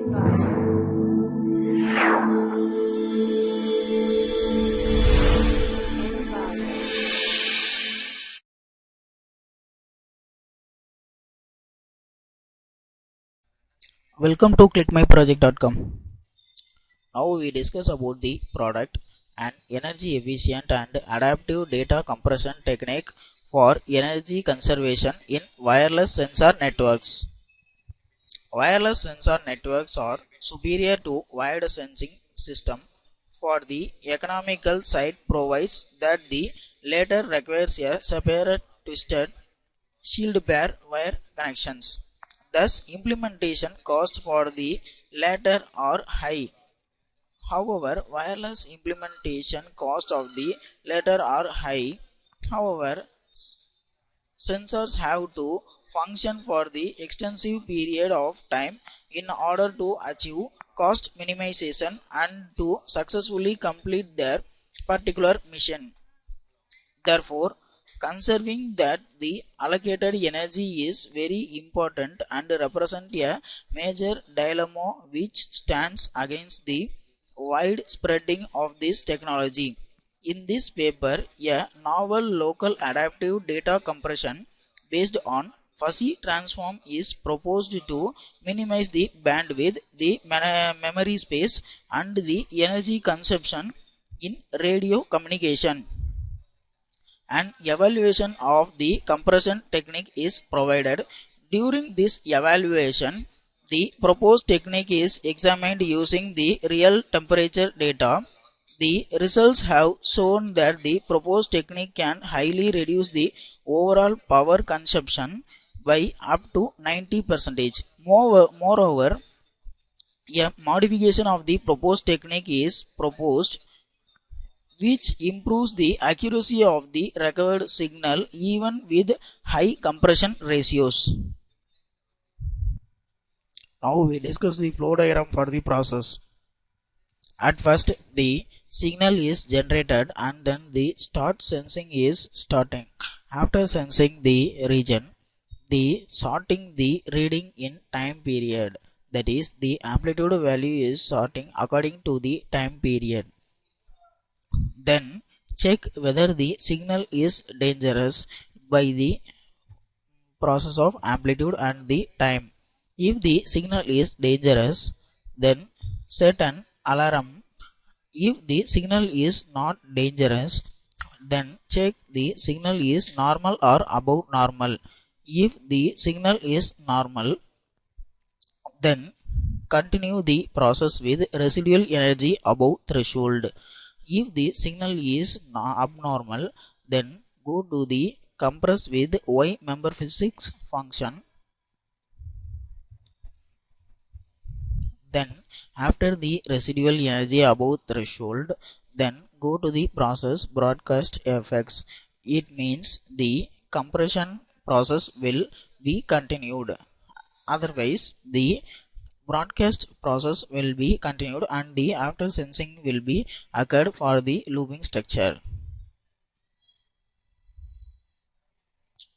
Welcome to clickmyproject.com. Now we discuss about the product and energy efficient and adaptive data compression technique for energy conservation in wireless sensor networks. Wireless sensor networks are superior to wired sensing system for the economical side provides that the latter requires a separate twisted shield pair wire connections. Thus, implementation costs for the latter are high. However, wireless implementation costs of the latter are high. However, sensors have to function for the extensive period of time in order to achieve cost minimization and to successfully complete their particular mission. Therefore, conserving that the allocated energy is very important and represent a major dilemma which stands against the wide spreading of this technology. In this paper, a novel local adaptive data compression based on fuzzy transform is proposed to minimize the bandwidth, the memory space, and the energy consumption in radio communication. An evaluation of the compression technique is provided. During this evaluation, the proposed technique is examined using the real temperature data. The results have shown that the proposed technique can highly reduce the overall power consumption by up to 90%. Moreover, a modification of the proposed technique is proposed which improves the accuracy of the recovered signal even with high compression ratios. Now we discuss the flow diagram for the process. At first, the signal is generated and then the start sensing is starting. After sensing the region, the sorting the reading in time period, that is the amplitude value is sorting according to the time period. Then check whether the signal is dangerous by the process of amplitude and the time. If the signal is dangerous, then set an alarm. If the signal is not dangerous, then check the signal is normal or above normal. If the signal is normal, then continue the process with residual energy above threshold. If the signal is abnormal, then go to the compress with Y member physics function. Then after the residual energy above threshold, then go to the process broadcast effects. It means the compression process will be continued. Otherwise, the broadcast process will be continued and the after sensing will be occurred for the looping structure.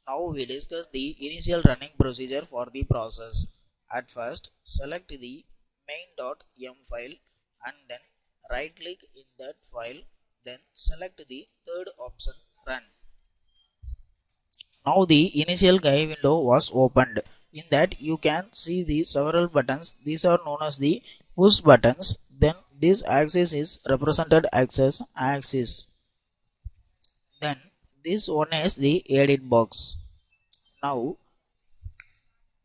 Now we discuss the initial running procedure for the process. At first, select the main.m file and then right click in that file, then select the third option, run. Now the initial guide window was opened. In that you can see the several buttons. These are known as the push buttons. Then this axis is represented as axis. Then this one is the edit box. Now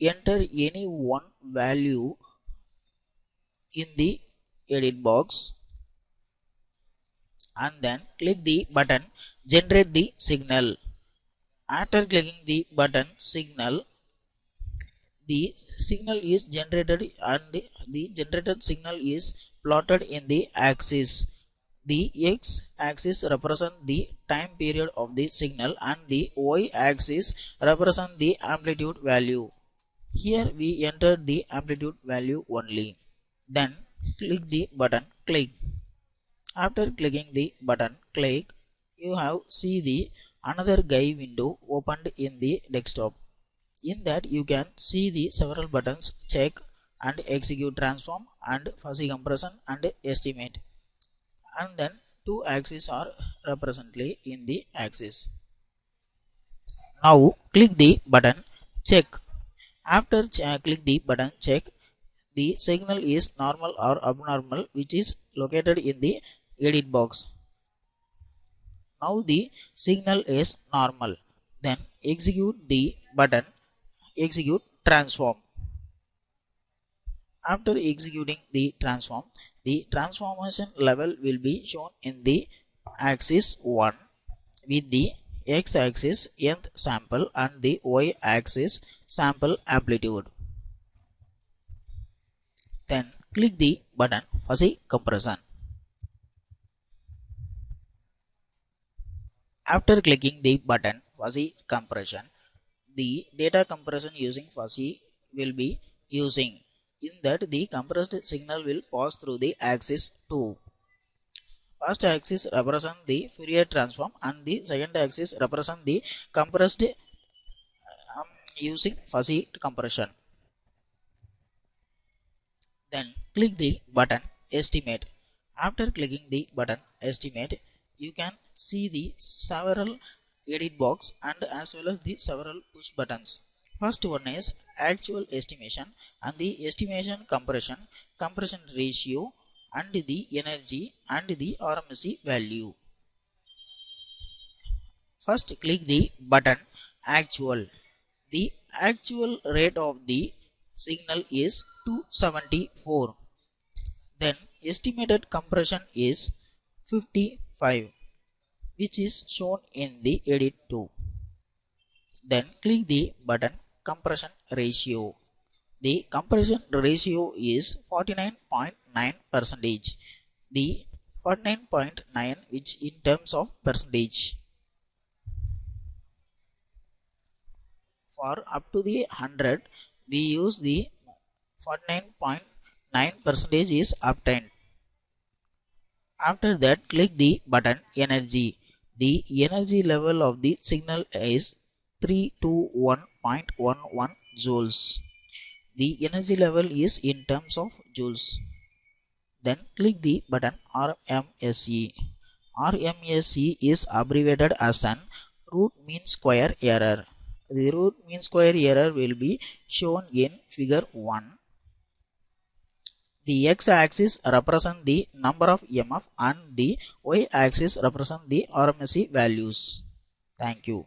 enter any one value in the edit box and then click the button generate the signal. After clicking the button signal, the signal is generated and the generated signal is plotted in the axis. The x axis represents the time period of the signal and the y axis represents the amplitude value. Here we enter the amplitude value only. Then click the button click. After clicking the button click, you have see the another guide window opened in the desktop. In that you can see the several buttons check and execute transform and fuzzy compression and estimate. And then two axes are represented in the axis. Now click the button check. After click the button check, the signal is normal or abnormal, which is located in the edit box. Now the signal is normal. Then execute the button execute transform. After executing the transformation level will be shown in the axis 1 with the x-axis nth sample and the y-axis sample amplitude. Then click the button fuzzy compression. After clicking the button fuzzy compression, the data compression using fuzzy will be using. In that, the compressed signal will pass through the axis 2. First axis represent the Fourier transform and the second axis represent the compressed using fuzzy compression. Then click the button estimate. After clicking the button estimate, you can see the several edit box and as well as the several push buttons. First one is actual estimation and the estimation compression ratio and the energy and the RMSE value. First click the button actual. The actual rate of the signal is 274. Then estimated compression is 55, which is shown in the edit 2. Then click the button compression ratio. The compression ratio is 49.9%. The 49.9 which in terms of percentage. For up to the 100 we use the 49.9% is obtained. After that click the button energy. The energy level of the signal is 321.11 joules. The energy level is in terms of joules. Then click the button RMSE. RMSE is abbreviated as an root mean square error. The root mean square error will be shown in figure 1. The x-axis represents the number of EMF and the y-axis represents the RMSE values. Thank you.